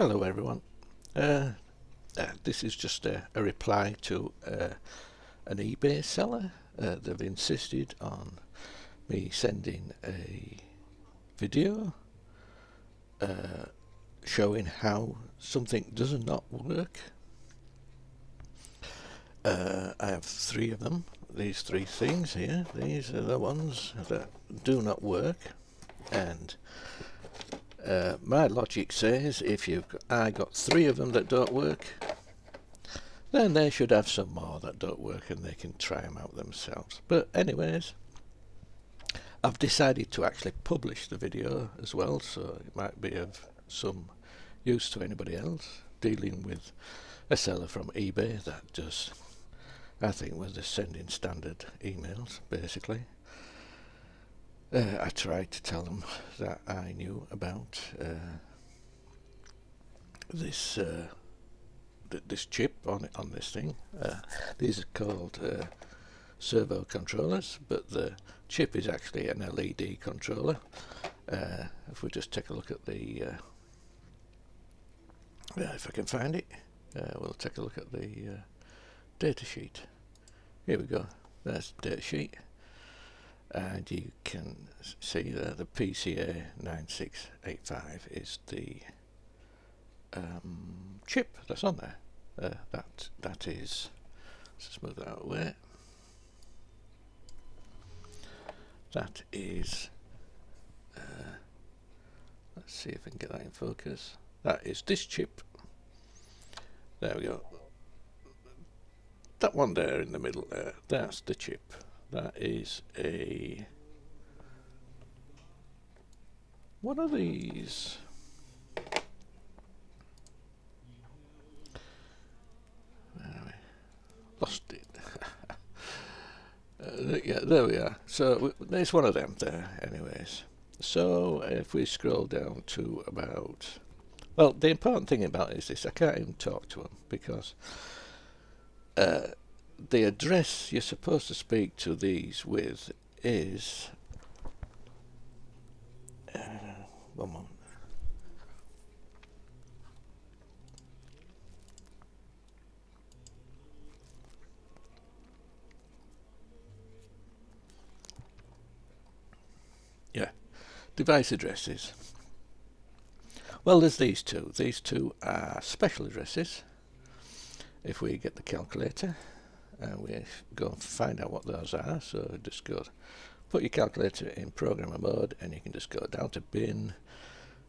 Hello everyone. This is just a reply to an eBay seller. They've insisted on me sending a video showing how something does not work. I have three of them. These three things here. These are the ones that do not work, and my logic says if I got three of them that don't work, then they should have some more that don't work and they can try them out themselves. But anyways, I've decided to actually publish the video as well, so it might be of some use to anybody else dealing with a seller from eBay that just, I think, was just sending standard emails basically. I tried to tell them that I knew about this this chip on this thing. These are called servo controllers, but the chip is actually an LED controller. If we just take a look at the if I can find it, we'll take a look at the data sheet. Here we go. There's the data sheet, and you can see that the PCA 9685 is the chip that's on there. That is, let's just move that out of the way. That is, let's see if I can get that in focus. That is this chip. There we go. That one there in the middle there, that's the chip. That is a, what are these? Lost it. Yeah, there we are. So there's one of them there anyways. So if we scroll down to about, well, the important thing about it is this: I can't even talk to them because the address you're supposed to speak to these with is one moment. Yeah, device addresses. Well, there's these two. These two are special addresses. If we get the calculator and we go and find out what those are, so just go put your calculator in programmer mode, and you can just go down to bin,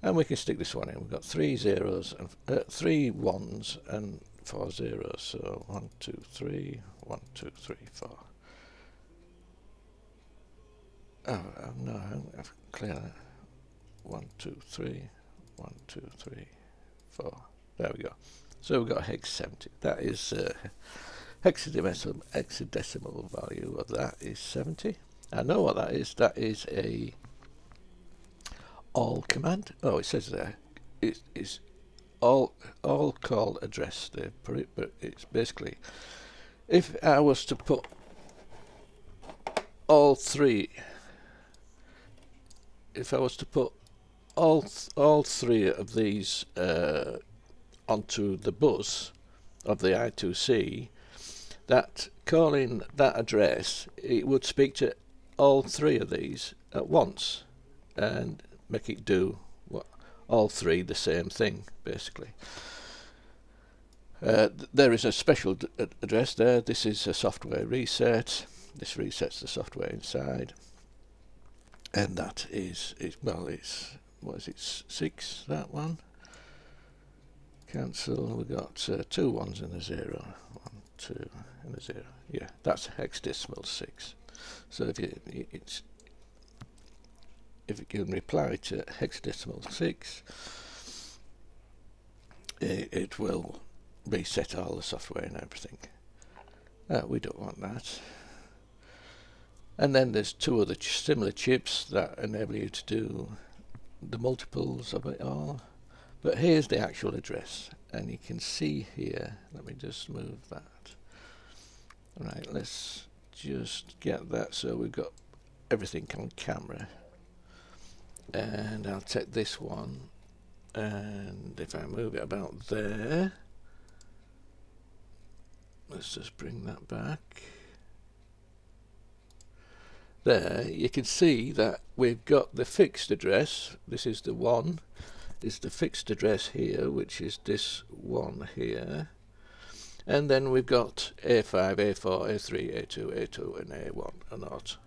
and we can stick this one in. We've got 3 zeros and 3 ones and 4 zeros. So 1, 2, 3, 1, 2, 3, 4. Oh no, I've cleared that. 1, 2, 3, 1, 2, 3, 4. There we go. So we've got hex 70. That is hexadecimal value of that is 70. I know what that is. That is a all command. Oh, it says there. It is all call address. They put it, but it's basically, if I was to put all three, if I was to put all three of these onto the bus of the I2C, that calling that address, it would speak to all three of these at once and make it do what all three the same thing basically. There is a special address there. This is a software reset. This resets the software inside, and that is well, it's, what is it, 6, that one. Cancel. We've got 2 ones and a 0. 1, 2 and a 0. Yeah, that's hexadecimal 6. So if you can reply to hexadecimal 6, it will reset all the software and everything. We don't want that. And then there's 2 other similar chips that enable you to do the multiples of it all. But here's the actual address, and you can see here, let me just move that. Right, let's just get that so we've got everything on camera. And I'll take this one and if I move it about there, let's just bring that back. There, you can see that we've got the fixed address. This is the one, is the fixed address here, which is this one here. And then we've got A5, A4, A3, A2, A2, and A1 and not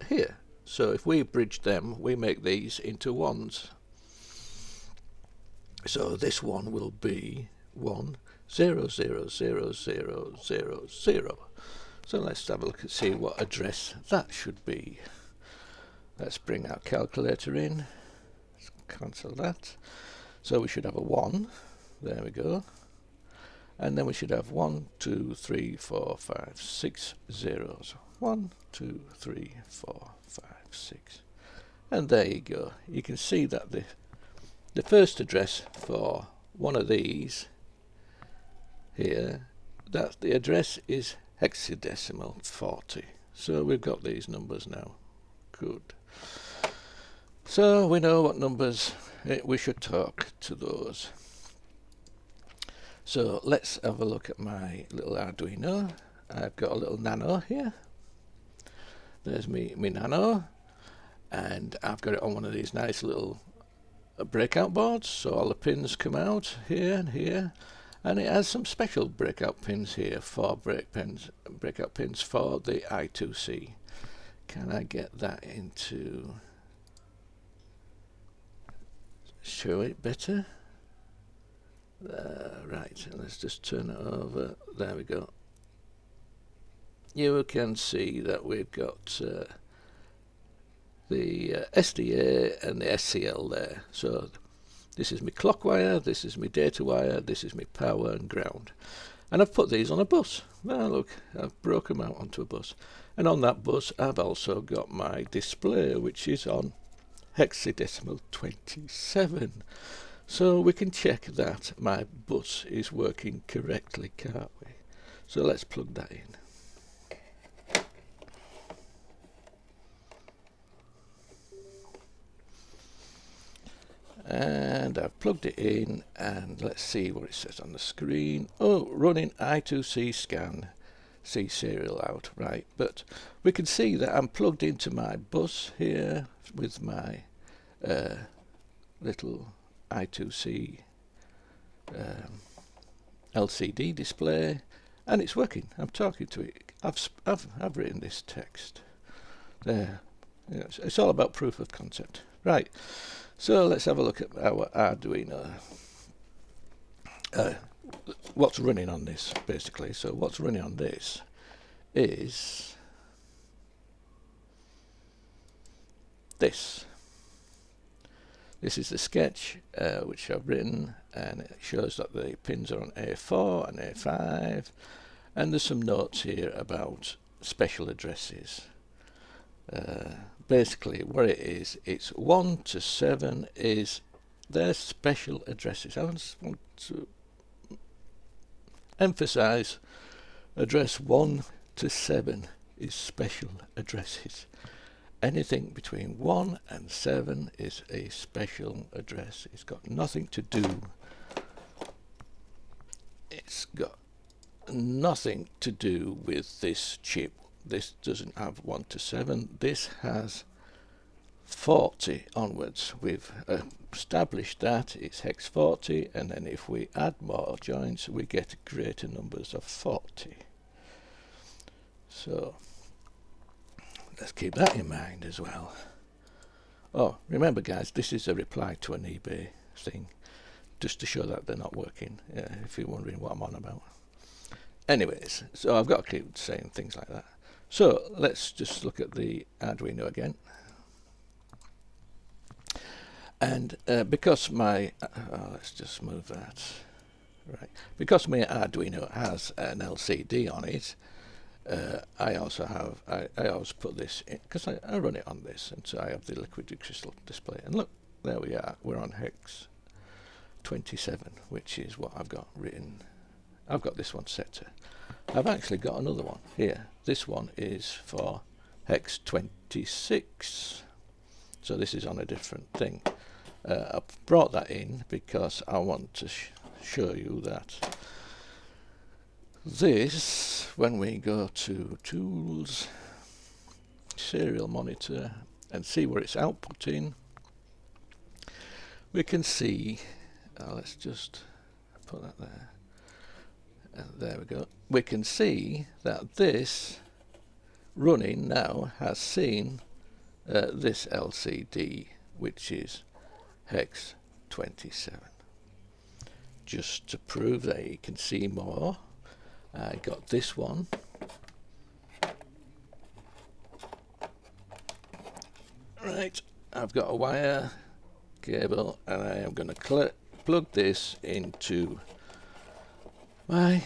here. So if we bridge them, we make these into ones. So this one will be 1, 0, 0, 0, 0, 0, 0. So let's have a look and see what address that should be. Let's bring our calculator in. Let's cancel that. So we should have a 1. There we go. And then we should have 1, 2, 3, 4, 5, 6 zeros. 1, 2, 3, 4, 5, 6. And there you go. You can see that the first address for one of these here, that the address is hexadecimal 40. So we've got these numbers now. Good. So we know what numbers we should talk to those. So let's have a look at my little Arduino. I've got a little nano here. There's me nano, and I've got it on one of these nice little breakout boards, so all the pins come out here and here. And it has some special breakout pins here for breakout pins for the I2C. Can I get that into show it better? Right, let's just turn it over. There we go. You can see that we've got the SDA and the SCL there. So this is my clock wire, this is my data wire, this is my power and ground. And I've put these on a bus. Now look, I've broken them out onto a bus. And on that bus I've also got my display, which is on hexadecimal 27. So we can check that my bus is working correctly, can't we? So let's plug that in. And I've plugged it in, and let's see what it says on the screen. Oh, running I2C scan, see serial out, right. But we can see that I'm plugged into my bus here with my little I2C LCD display, and it's working. I'm talking to it. I've written this text there. Yeah, it's all about proof of concept, right? So let's have a look at our Arduino. What's running on this, basically. So what's running on this is this. This is the sketch which I've written, and it shows that the pins are on A4 and A5, and there's some notes here about special addresses. Basically what it is, it's 1 to 7 is their special addresses. I just want to emphasize address 1 to 7 is special addresses. Anything between 1 and 7 is a special address. It's got nothing to do with this chip. This doesn't have 1 to 7. This has 40 onwards. We've established that it's hex 40, and then if we add more joints we get greater numbers of 40. So let's keep that in mind as well. Oh, remember guys, this is a reply to an eBay thing, just to show that they're not working, if you're wondering what I'm on about. Anyways, so I've got to keep saying things like that. So let's just look at the Arduino again. And because my let's just move that. Right. Because my Arduino has an LCD on it, I also have, I always put this in, because I run it on this, and so I have the liquid crystal display. And look, there we are, we're on hex 27, which is what I've got written. I've got this one set to. I've actually got another one here. This one is for hex 26. So this is on a different thing. I've brought that in because I want to show you that this, when we go to Tools, Serial Monitor, and see where it's outputting, we can see, let's just put that there, there we go, we can see that this running now has seen this LCD, which is hex 27. Just to prove that you can see more, I got this one. Right, I've got a wire cable and I am going to plug this into my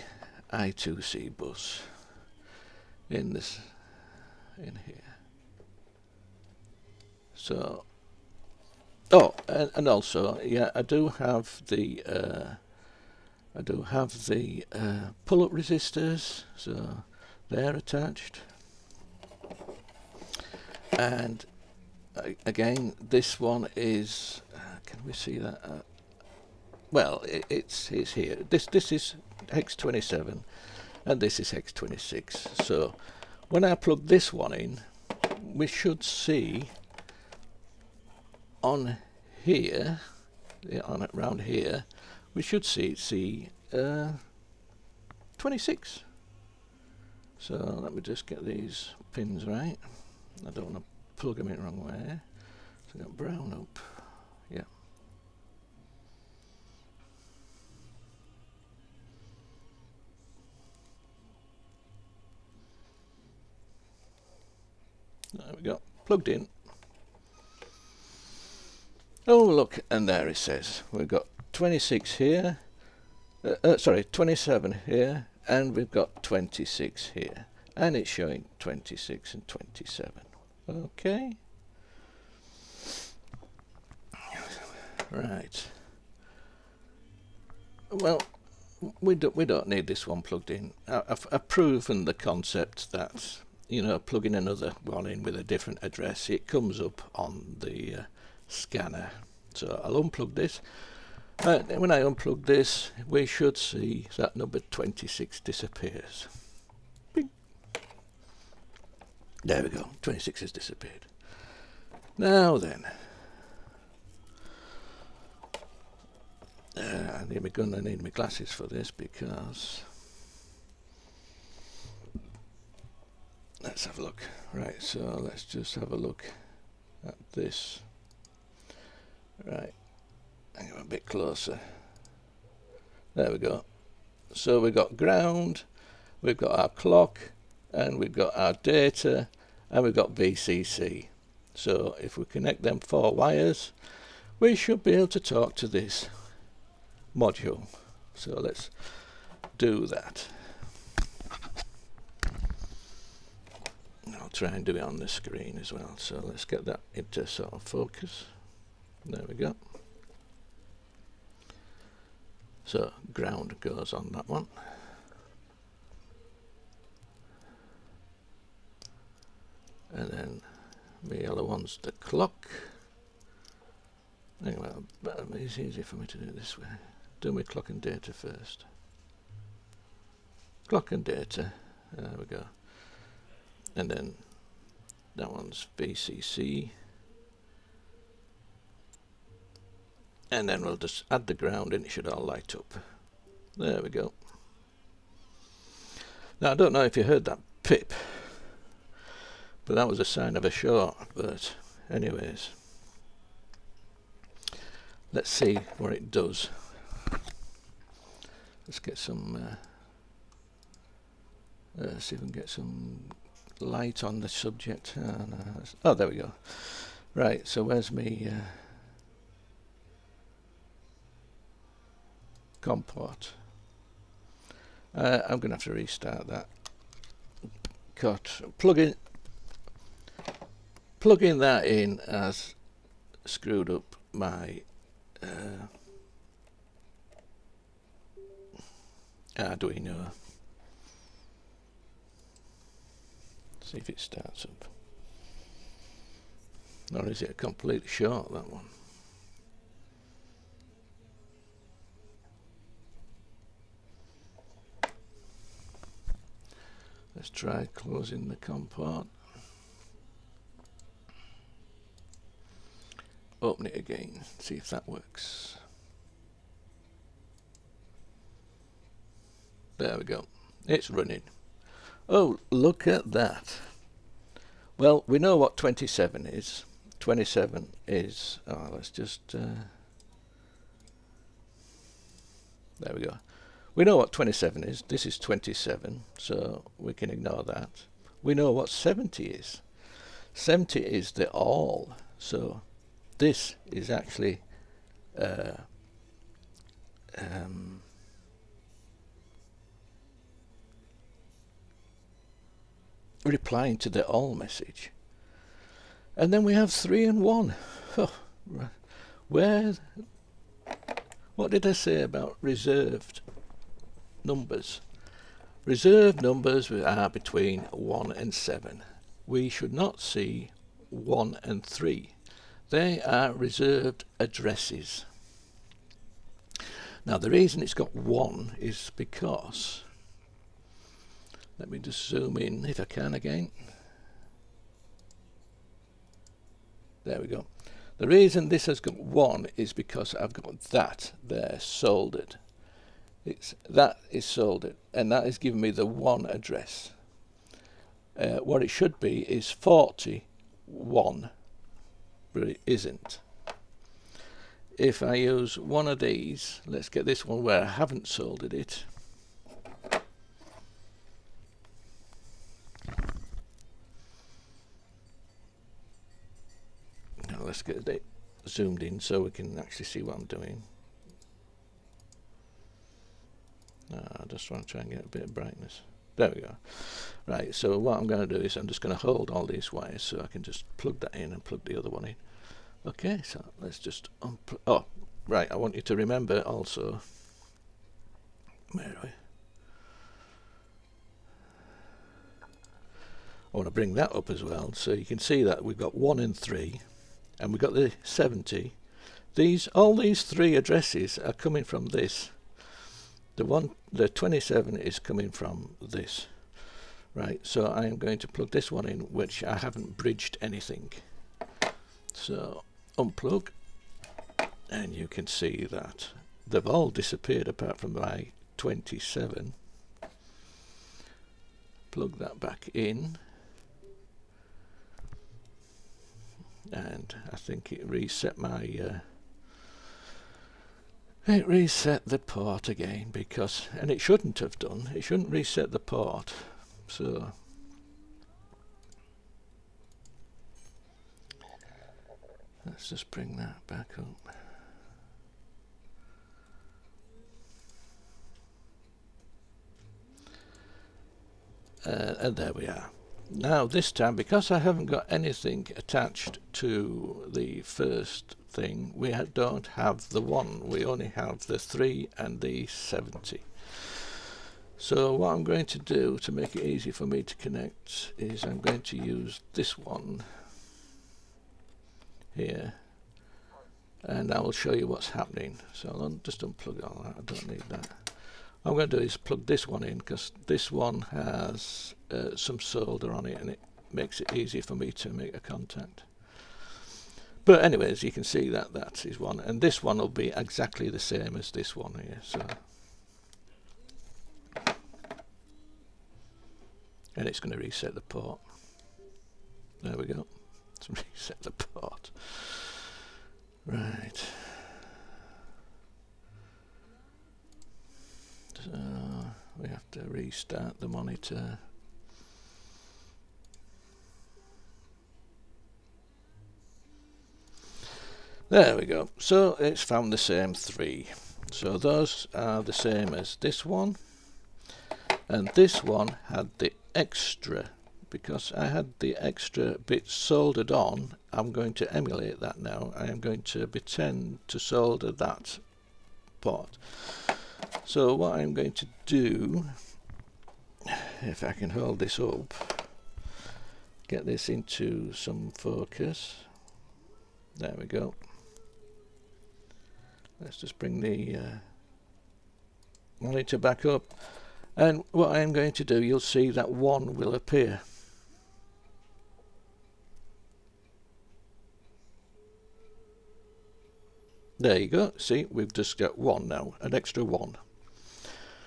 I2C bus in here. So, and also, yeah, I do have the pull-up resistors, so they're attached. And again, this one is. Can we see that? Well, it's here. This is hex 27, and this is hex 26. So when I plug this one in, we should see on here, around here, we should see 26. So let me just get these pins right. I don't want to plug them in the wrong way. So I've got brown up. Yeah. There we go. Plugged in. Oh look, and there it says we've got 26 here, sorry, 27 here, and we've got 26 here, and it's showing 26 and 27. Okay. Right. Well, we don't need this one plugged in. I've proven the concept that, you know, plugging another one in with a different address, it comes up on the scanner. So I'll unplug this. When I unplug this, we should see that number 26 disappears. Bing. There we go, 26 has disappeared. Now then, I'm gonna need my glasses for this because let's have a look. Right, so let's just have a look at this. Right, hang on a bit closer. There we go. So we've got ground, we've got our clock, and we've got our data, and we've got VCC. So if we connect them 4 wires, we should be able to talk to this module. So let's do that. I'll try and do it on the screen as well. So let's get that into sort of focus. There we go. So ground goes on that one. And then the yellow one's the clock. Anyway, it's easy for me to do it this way. Do my clock and data first. Clock and data. There we go. And then that one's VCC. And then we'll just add the ground and it should all light up. There we go. Now I don't know if you heard that pip, but that was a sign of a short. But anyways, let's see what it does. Let's get some, see if we can get some light on the subject. Oh, there we go. Right, so where's me COM port? I'm going to have to restart that. Cut. Plugging that in has screwed up my Arduino. See if it starts up. Or is it a complete short, that one? Let's try closing the COM port. Open it again, see if that works. There we go, it's running. Oh, look at that. Well, we know what 27 is. 27 is, let's just, there we go. We know what 27 is. This is 27, so we can ignore that. We know what 70 is. 70 is the all, so this is actually replying to the all message. And then we have 3 and 1. Oh, where? What did I say about reserved numbers? Reserved numbers are between 1 and 7. We should not see 1 and 3. They are reserved addresses. Now the reason it's got 1 is because, let me just zoom in if I can again. There we go. The reason this has got 1 is because I've got that there soldered. That is soldered, and that is giving me the 1 address. What it should be is 41, but it isn't. If I use one of these, let's get this one where I haven't soldered it. Now let's get it zoomed in so we can actually see what I'm doing. I just want to try and get a bit of brightness. There we go. Right, so what I'm going to do is I'm just going to hold all these wires so I can just plug that in and plug the other one in. Okay, so let's just unplug. Oh, right, I want you to remember also. Where are we? I want to bring that up as well so you can see that we've got 1 and 3 and we've got the 70. All these 3 addresses are coming from this. The 27 is coming from this. Right, so I am going to plug this one in, which I haven't bridged anything. So unplug, and you can see that they've all disappeared apart from my 27. Plug that back in, and I think it reset my it reset the port again, because, and it shouldn't have done, it shouldn't reset the port. So let's just bring that back up. And there we are. Now this time, because I haven't got anything attached to the first thing, we don't have the 1, we only have the 3 and the 70. So what I'm going to do to make it easy for me to connect is I'm going to use this one here, and I will show you what's happening. So I'll just unplug all that, I don't need that. What I'm going to do is plug this one in, because this one has some solder on it and it makes it easier for me to make a contact. But anyways, you can see that that is one, and this one will be exactly the same as this one here. So, and it's going to reset the port. There we go. Let's reset the port. Right. So we have to restart the monitor. There we go. So it's found the same 3. So those are the same as this one. And this one had the extra. Because I had the extra bit soldered on, I'm going to emulate that now. I am going to pretend to solder that port. So what I'm going to do, if I can hold this up, get this into some focus. There we go. Let's just bring the monitor back up, And what I am going to do, you'll see that 1 will appear. There you go. See, we've just got 1 now, an extra 1.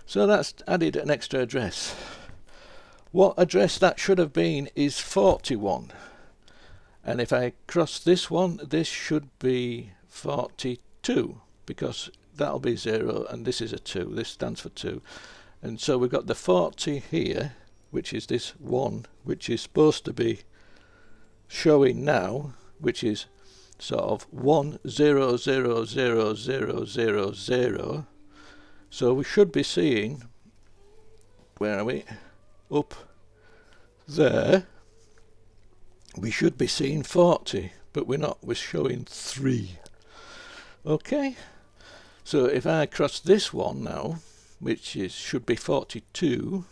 So that's added an extra address. What address that should have been is 41. And if I cross this one, this should be 42, because that'll be 0 and this is a 2. This stands for 2. And so we've got the 40 here, which is this 1, which is supposed to be showing now, which is sort of 1 0 0 0 0 0 0. So we should be seeing, where are we? Up there. We should be seeing 40, but we're not. We're showing 3. Okay. So if I cross this one now, which is should be 42,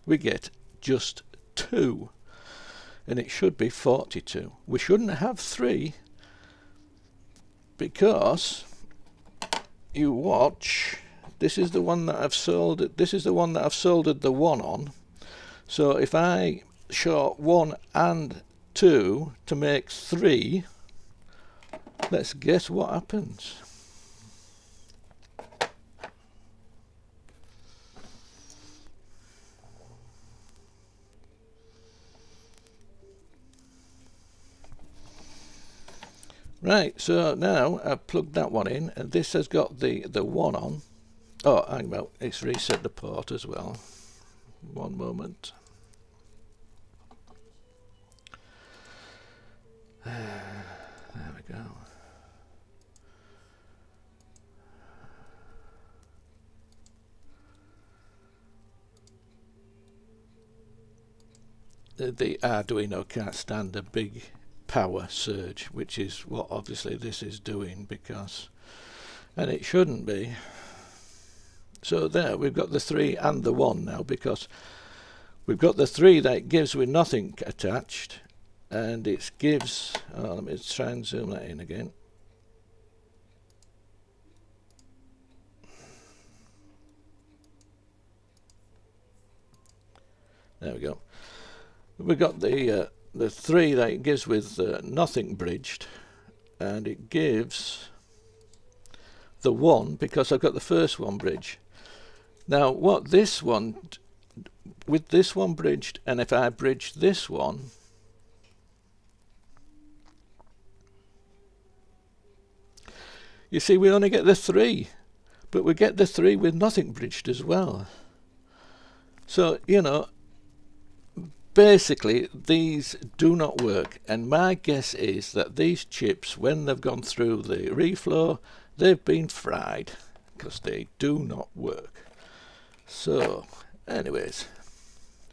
we get just 2, and it should be 42. We shouldn't have 3, because you watch, this is the one that I've sold, this is the one that I've soldiered the 1 on. So if I short 1 and 2 to make 3, let's guess what happens. Right, so now I've plugged that one in, and this has got the 1 on. Oh, hang about, it's reset the port as well. One moment. There we go. The Arduino can't stand a big power surge, which is what obviously this is doing, because, and it shouldn't be. So there, we've got the 3 and the 1 now, because we've got the 3 that it gives with nothing attached, and it gives, oh, let me try and zoom that in again. There we go. We've got the 3 that it gives with nothing bridged, and it gives the 1 because I've got the first one bridged. Now what this one, with this one bridged, and if I bridge this one, you see we only get the 3, but we get the 3 with nothing bridged as well. So, you know, basically these do not work, and my guess is that these chips, when they've gone through the reflow, they've been fried, because they do not work. So anyways,